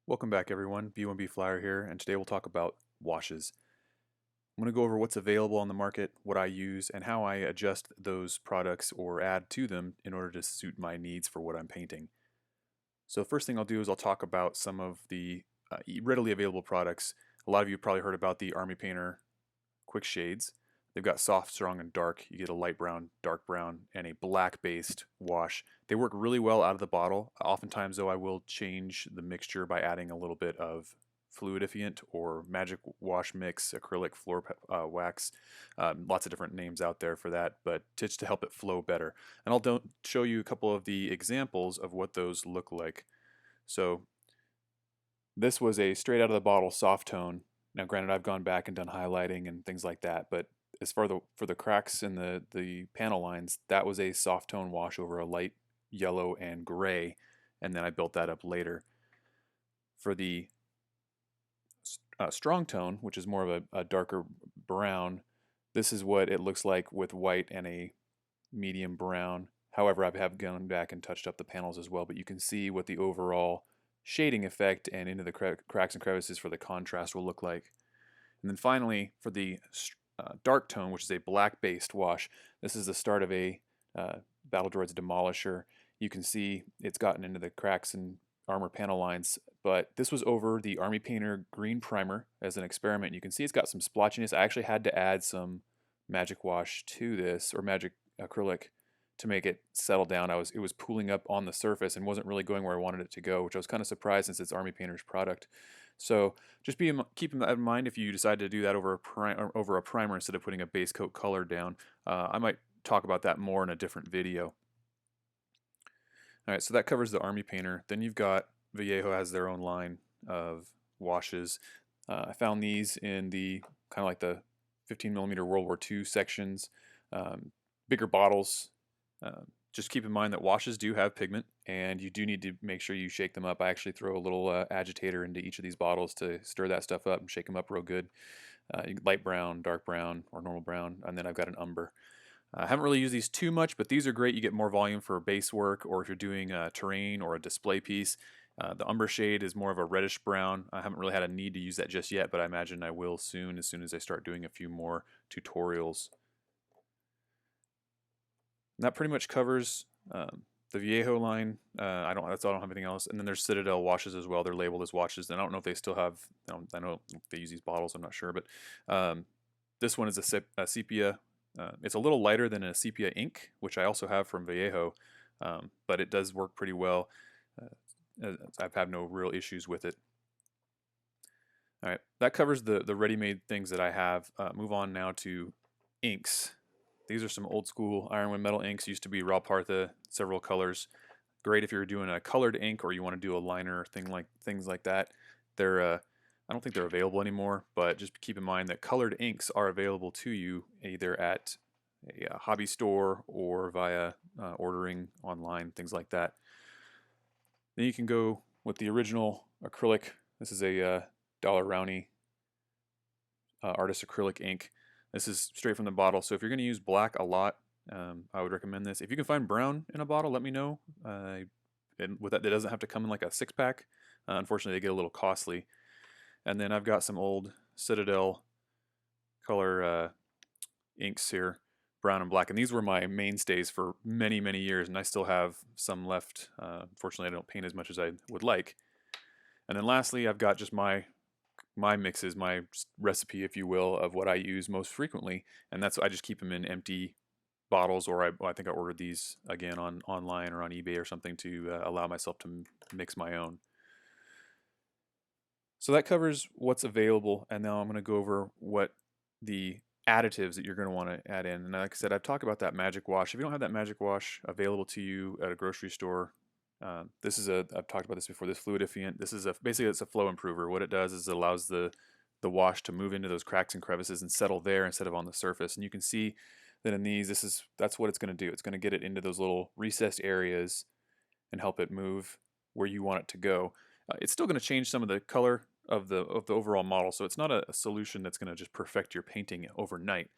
Welcome back everyone, B1B Flyer here, and today we'll talk about washes. I'm going to go over what's available on the market, what I use, and how I adjust those products or add to them in order to suit my needs for what I'm painting. So the first thing I'll do is I'll talk about some of the readily available products. A lot of you have probably heard about the Army Painter Quick Shades. They've got soft, strong, and dark. You get a light brown, dark brown, and a black-based wash. They work really well out of the bottle. Oftentimes, though, I will change the mixture by adding a little bit of fluidifiant or magic wash mix, acrylic floor wax. Lots of different names out there for that, but just to help it flow better. And I'll show you a couple of the examples of what those look like. So this was a straight out of the bottle soft tone. Now, granted, I've gone back and done highlighting and things like that, but as far for the cracks in the panel lines, that was a soft tone wash over a light yellow and gray, and then I built that up later. For the strong tone, which is more of a darker brown, this is what it looks like with white and a medium brown. However, I have gone back and touched up the panels as well, but you can see what the overall shading effect and into the cracks and crevices for the contrast will look like. And then finally, for the dark tone, which is a black-based wash, this is the start of a Battle Droids Demolisher. You can see it's gotten into the cracks and armor panel lines, but this was over the Army Painter Green Primer as an experiment. You can see it's got some splotchiness. I actually had to add some magic wash to this, or magic acrylic, to make it settle down. It was pooling up on the surface and wasn't really going where I wanted it to go, which I was kind of surprised since it's Army Painter's product. So just keep that in mind if you decide to do that over a primer instead of putting a base coat color down. I might talk about that more in a different video. All right, so that covers the Army Painter. Then you've got Vallejo has their own line of washes. I found these in the kind of like the 15 millimeter World War II sections, bigger bottles. Just keep in mind that washes do have pigment, and you do need to make sure you shake them up. I actually throw a little agitator into each of these bottles to stir that stuff up and shake them up real good. Light brown, dark brown, or normal brown, and then I've got an umber. I haven't really used these too much, but these are great. You get more volume for base work, or if you're doing a terrain or a display piece. The umber shade is more of a reddish brown. I haven't really had a need to use that just yet, but I imagine I will soon as I start doing a few more tutorials. And that pretty much covers the Vallejo line. I don't have anything else. And then there's Citadel washes as well. They're labeled as washes. And I don't know if they still have. I know they use these bottles. I'm not sure, but this one is a sepia. It's a little lighter than a sepia ink, which I also have from Vallejo, but it does work pretty well. I've had no real issues with it. All right, that covers the ready-made things that I have. Move on now to inks. These are some old school Ironwood metal inks. Used to be Raw Partha, several colors. Great if you're doing a colored ink or you want to do a liner things like that. I don't think they're available anymore, but just keep in mind that colored inks are available to you either at a hobby store or via ordering online, things like that. Then you can go with the original acrylic. This is a Daler-Rowney artist acrylic ink. This is straight from the bottle, so if you're going to use black a lot, I would recommend this. If you can find brown in a bottle, let me know. And with that, it doesn't have to come in like a 6-pack. Unfortunately, they get a little costly. And then I've got some old Citadel color inks here, brown and black. And these were my mainstays for many, many years, and I still have some left. Unfortunately, I don't paint as much as I would like. And then lastly, I've got just my mixes, my recipe, if you will, of what I use most frequently. And that's I just keep them in empty bottles, or I think I ordered these again online or on eBay or something to allow myself to mix my own. So that covers what's available, and now I'm going to go over what the additives that you're going to want to add in. And like I said, I've talked about that magic wash. If you don't have that magic wash available to you at a grocery store, I've talked about this before, this fluidifiant. This is basically it's a flow improver. What it does is it allows the wash to move into those cracks and crevices and settle there instead of on the surface. And you can see that in these, that's what it's going to do. It's going to get it into those little recessed areas and help it move where you want it to go. It's still going to change some of the color of the overall model, so it's not a solution that's going to just perfect your painting overnight.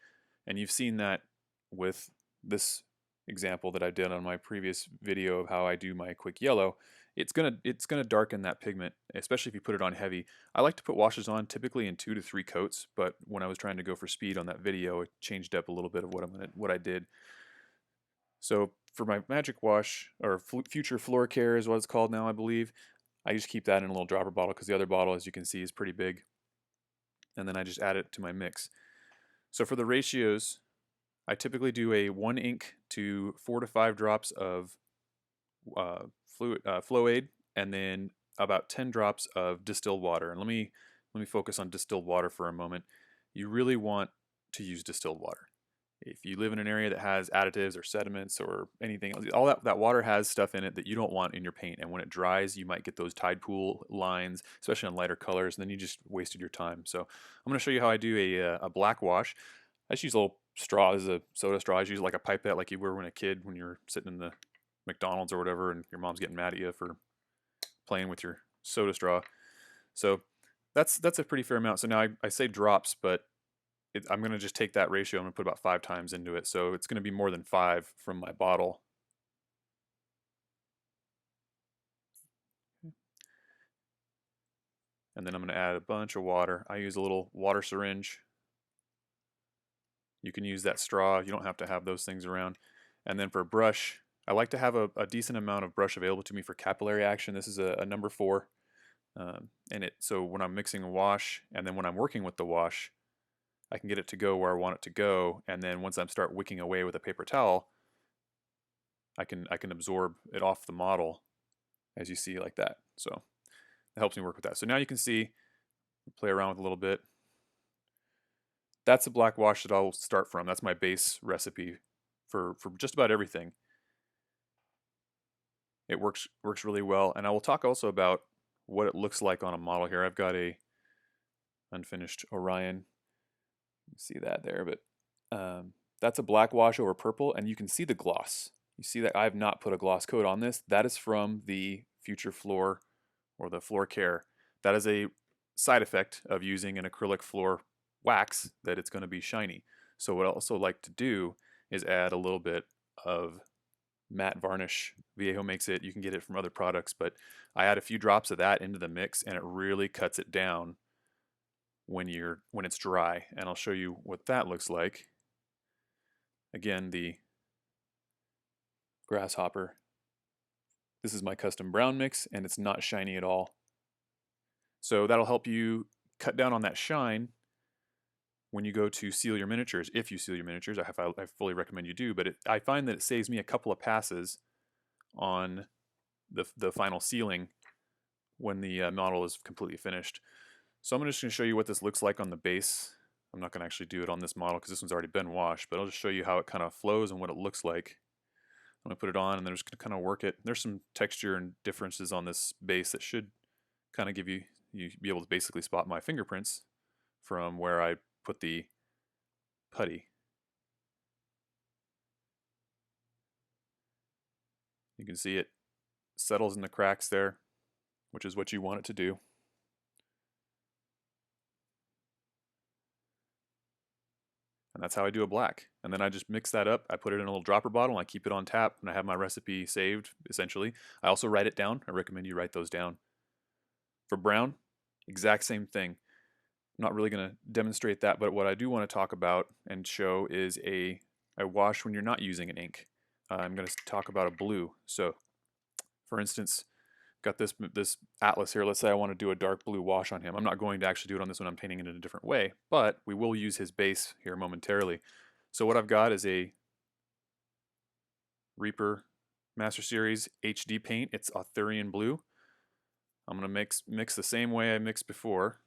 And you've seen that with this example that I did on my previous video of how I do my quick yellow. it's gonna darken that pigment, especially if you put it on heavy. I like to put washes on typically in 2 to 3 coats, but when I was trying to go for speed on that video, it changed up a little bit of what I did. So for my magic wash, or future floor care is what it's called now, I believe, I just keep that in a little dropper bottle because the other bottle, as you can see, is pretty big. And then I just add it to my mix. So for the ratios, I typically do a 1 ink to 4 to 5 drops of flow aid, and then about 10 drops of distilled water. And let me focus on distilled water for a moment. You really want to use distilled water. If you live in an area that has additives or sediments or anything, all that water has stuff in it that you don't want in your paint. And when it dries, you might get those tide pool lines, especially on lighter colors, and then you just wasted your time. So I'm going to show you how I do a black wash. I just use a little straw as a soda straw. I just use like a pipette like you were when a kid, when you're sitting in the McDonald's or whatever, and your mom's getting mad at you for playing with your soda straw. So that's a pretty fair amount. So now I say drops, but I'm going to just take that ratio. I'm going to put about 5 times into it. So it's going to be more than 5 from my bottle. And then I'm going to add a bunch of water. I use a little water syringe. You can use that straw. You don't have to have those things around. And then for a brush, I like to have a decent amount of brush available to me for capillary action. This is a number 4. So when I'm mixing a wash, and then when I'm working with the wash, I can get it to go where I want it to go. And then once I start wicking away with a paper towel, I can absorb it off the model, as you see, like that. So it helps me work with that. So now you can see, play around with a little bit. That's a black wash that I'll start from. That's my base recipe for just about everything. It works really well. And I will talk also about what it looks like on a model here. I've got a unfinished Orion. You can see that there, but that's a black wash over purple, and you can see the gloss. You see that I have not put a gloss coat on this. That is from the Future Floor, or the Floor Care. That is a side effect of using an acrylic floor wax, that it's going to be shiny. So what I also like to do is add a little bit of matte varnish. Viejo makes it. You can get it from other products, but I add a few drops of that into the mix, and it really cuts it down when it's dry. And I'll show you what that looks like. Again, the grasshopper. This is my custom brown mix, and it's not shiny at all. So that'll help you cut down on that shine when you go to seal your miniatures. If you seal your miniatures, I fully recommend you do, but I find that it saves me a couple of passes on the final sealing when the model is completely finished. So I'm just going to show you what this looks like on the base. I'm not going to actually do it on this model because this one's already been washed, but I'll just show you how it kind of flows and what it looks like. I'm going to put it on, and then I'm just going to kind of work it. There's some texture and differences on this base that should kind of give you be able to basically spot my fingerprints from where I put the putty. You can see it settles in the cracks there, which is what you want it to do. And that's how I do a black. And then I just mix that up. I put it in a little dropper bottle, and I keep it on tap, and I have my recipe saved, essentially. I also write it down. I recommend you write those down. For brown, exact same thing. I'm not really going to demonstrate that, but what I do want to talk about and show is a wash when you're not using an ink. I'm going to talk about a blue. So, for instance, got this Atlas here. Let's say I want to do a dark blue wash on him. I'm not going to actually do it on this one. I'm painting it in a different way, but we will use his base here momentarily. So what I've got is a Reaper Master Series HD paint. It's Arthurian blue. I'm going to mix the same way I mixed before.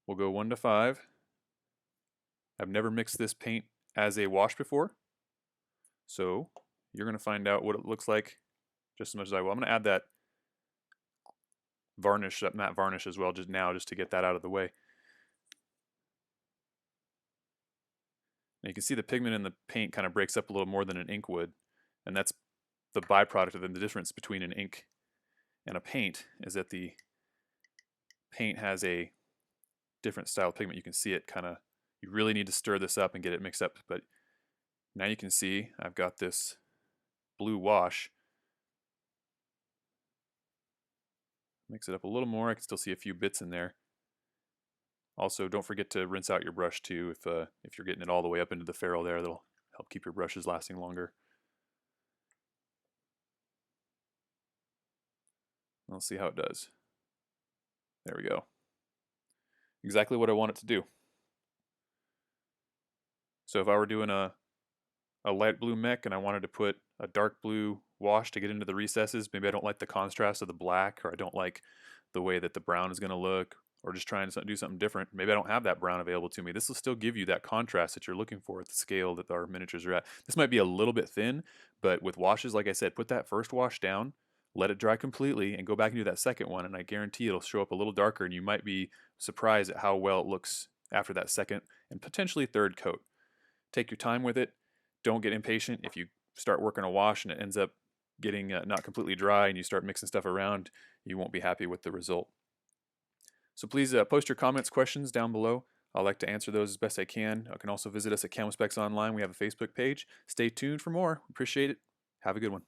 We'll go 1 to 5. I've never mixed this paint as a wash before, so you're going to find out what it looks like just as much as I will. I'm going to add that varnish, that matte varnish as well, just to get that out of the way. And you can see the pigment in the paint kind of breaks up a little more than an ink would, and that's the byproduct of the difference between an ink and a paint, is that the paint has a different style of pigment. You can see it kind of, you really need to stir this up and get it mixed up, but Now you can see I've got this blue wash. Mix it up a little more. I can still see a few bits in there. Also, don't forget to rinse out your brush too if you're getting it all the way up into the ferrule there. That'll help keep your brushes lasting longer. Let's see how it does. There we go. Exactly what I want it to do. So if I were doing a light blue mech and I wanted to put a dark blue wash to get into the recesses, maybe I don't like the contrast of the black, or I don't like the way that the brown is going to look, or just trying to do something different. Maybe I don't have that brown available to me. This will still give you that contrast that you're looking for at the scale that our miniatures are at. This might be a little bit thin, but with washes, like I said, put that first wash down, let it dry completely, and go back and do that second one, and I guarantee it'll show up a little darker, and you might be surprised at how well it looks after that second and potentially third coat. Take your time with it. Don't get impatient. If you start working a wash and it ends up getting not completely dry and you start mixing stuff around, you won't be happy with the result. So please post your comments, questions down below. I like to answer those as best I can. You can also visit us at Camo Specs Online. We have a Facebook page. Stay tuned for more. Appreciate it. Have a good one.